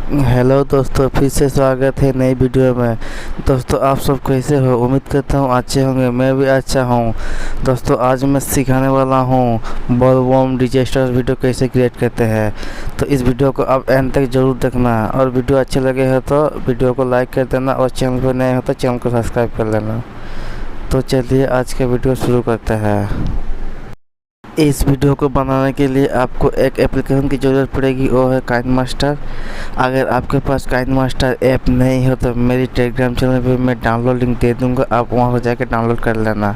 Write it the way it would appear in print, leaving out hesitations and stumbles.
Hello दोस्तों, फिर से स्वागत है नई वीडियो में। दोस्तों आप सब कैसे हो? उम्मीद करता हूँ अच्छे होंगे। मैं भी अच्छा हूँ। दोस्तों आज मैं सिखाने वाला हूँ बोलबम डिजास्टर वीडियो कैसे क्रिएट करते हैं। तो इस वीडियो को आप एंड तक ज़रूर देखना, और वीडियो अच्छे लगे हो तो वीडियो को लाइक कर देना, और चैनल पर नए हो तो चैनल को सब्सक्राइब कर लेना। तो चलिए आज का वीडियो शुरू करते हैं। इस वीडियो को बनाने के लिए आपको एक एप्लीकेशन की ज़रूरत पड़ेगी, वो है काइनमास्टर। अगर आपके पास काइनमास्टर ऐप नहीं हो तो मेरी टेलीग्राम चैनल पे मैं डाउनलोड लिंक दे दूँगा, आप वहाँ से जाकर डाउनलोड कर लेना।